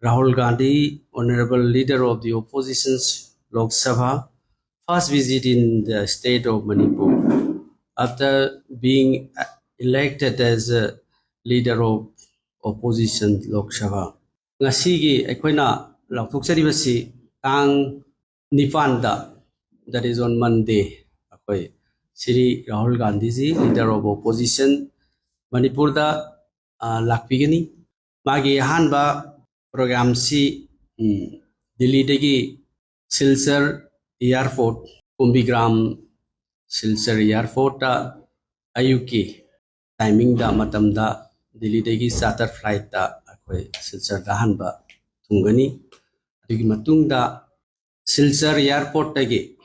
Rahul Gandhi, Honorable Leader of the Opposition's Lok Sabha, first visit in the state of Manipur after being elected as a leader of opposition Lok Sabha. Ngasigi aikoina laukthokcharibasi tang nipanda, that is on Monday, akoi Shri Rahul Gandhi ji, leader of opposition Manipur da lakpigani. Magi hanba program si Delhi degi Silchar Airport, Kumbigram Silchar Airport ta ayuki timing da matam da Delhi degi charter flight da akoi Silchar da hanba thungani. Adugi matung da Silchar Airport tagi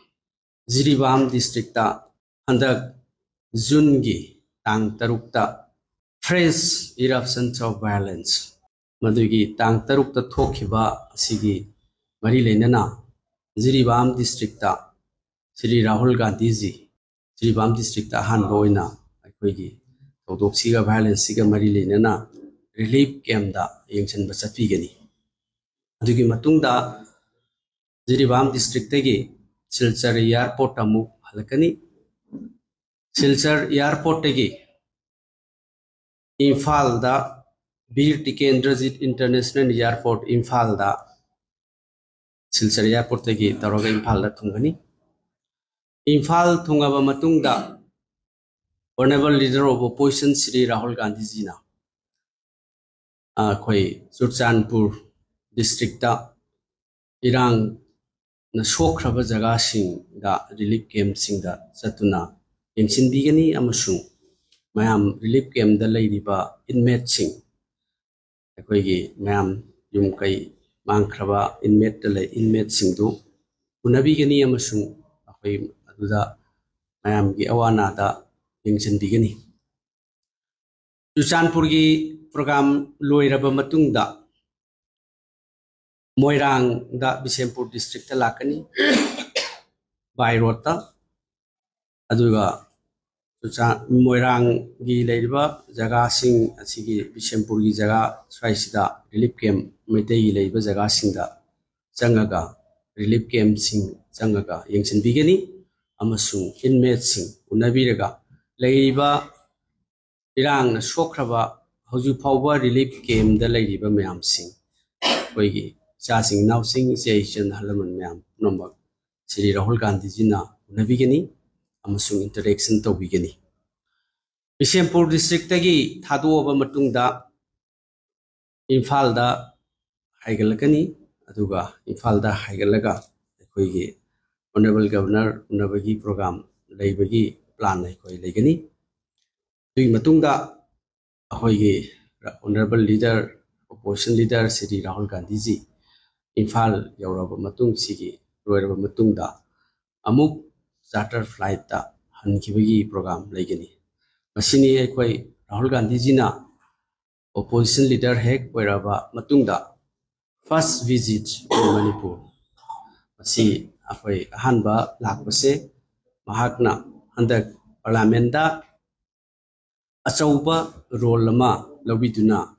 Jiribam district ta handak June gi tang tarukta fresh eruptions of violence. Madugi tang tarukta thokhiba asigi mari lenana Jiribam district ta Shri Rahul Gandhi ji Jiribam district ta han boina aikoigi tawdoksiga violence siga mari lenana relief camp da yengchan basatpi gani. Adugi matungda Jiribam district tagi Silchar Airport amuk halakani. Silchar Airport tagi Imphal da Bir Tikendrajit International Airport Imphal da Silchar Airport tagi taroga Imphal da thungani. Imphal thungaba matung da Honorable Leader of Opposition Shri Rahul Gandhi ji na khoi Churchandpur district da irang na sokraba jaga sing da relief camp sing da satuna yengsin bigani amasung mayam relief camp da leiriba inmate sing akoigi mayam yum kai mangkraba inmate da lei inmate sing du unabigani amasung akoi aduda mayam gi awana da yengsin bigani. Churchandpur gi program loiraba matung da Moirang da Bisempur district lakani by road ta aduga Moirang gi leiba jaga sing asigi Bisempur gi jaga swaisida relief camp metei gi leiba jaga sing da changaga relief camp sing changaga yengsin bigani amasung inmate sing unabiraga leiba irang na sokraba hoju phawba relief camp da leiba mayam sing koigi Chasing now sing Asian Halaman Mam number Shri Rahul Gandhi Jina Nabigani Amasung interaction to Bigani. Bisempur district tagi Thadu over Matungda Infalda Haigalakani Aduga Infalda Haigalaga Koigi Honorable Governor Unabagi program Laibagi plan Koi Legani. Doing Matungda Ahoigi Honorable Leader Opposition Leader Shri Rahul Gandhi ji Imphal yauraba matung sigi loiraba matungda amuk charter flight da hankibagi program laigani. Masini aikoi Rahul Gandhi jina opposition leader hek oiraba matungda first visit to Manipur. Masi akoi ahanba lakpase mahakna handak parliament da achauba role lama lobiduna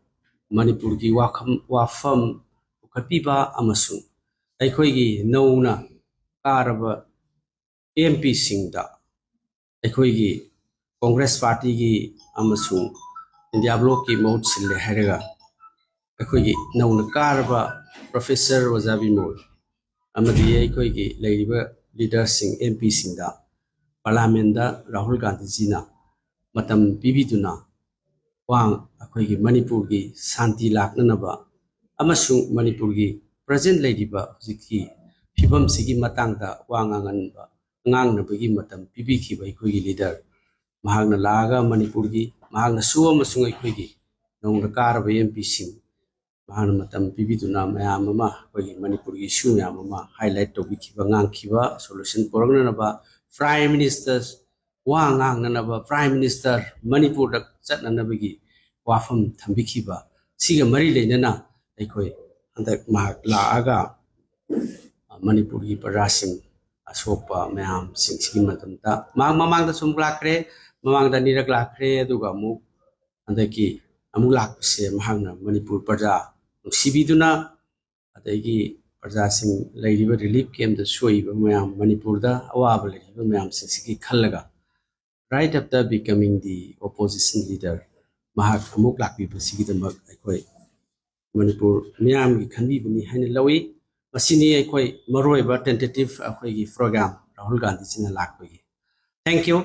Manipur gi wafam Kapiba Amasung, Aikoigi Nona Karaba MP Singda, Aikoigi Congress Party gi Amasung, India Bloki Mount Sille Herega, Aikoigi Nona Karaba Professor Wazabi Mol, Amadi Aikoigi Labor Leader Sing MP Singda, Parliamenda Rahul Gandhi Jina, Matam Bibiduna, Wang Aikoigi Manipur gi Santi Laknanaba. Amasung Manipur gi present ladiba hujiki phibam sigi matangda wangangan ba ngang na bagi matam pibi ki bai khoi gi leader mahagna laga Manipur gi mahagna suwa masung ai khoi gi nong na kar ba MP sing mahagna matam pibi tuna mayam ma khoi gi Manipur gi su yam ma highlight to bi ki ba ngang ki ba solution porang na ba prime minister wangang na ba prime minister Manipur da chat na bagi wafam thambi ki ba siga mari leinana Aikoi handak mahak laaga Manipur gi parasing asopa mayam sing sigi matamta mamang da sum lakre mamang da nirak lakre aduga mu handaki amuk lakse mahagna Manipur parja sibiduna ꯑꯗꯒꯤ ꯄ꯭ꯔꯖꯥꯁꯤꯡ ꯂꯩꯔꯤꯕ relief ꯀꯦꯝꯞꯇ ꯁꯣꯛꯏꯕ ꯃꯌꯥꯝ ꯃꯅꯤꯄꯨꯔꯗ ꯑꯋꯥꯕ ꯂꯩꯔꯤꯕ ꯃꯌꯥꯝꯁꯤꯡꯁꯤꯒꯤ ꯈꯜꯂꯒ right after becoming the opposition leader mahak amuk lakpibasigidamak aikoi Manipur miyamgi khanbibani haina lawi masini aikoi maroiba tentative aikoi gi program Rahul Gandhi china lakpagi. Thank you.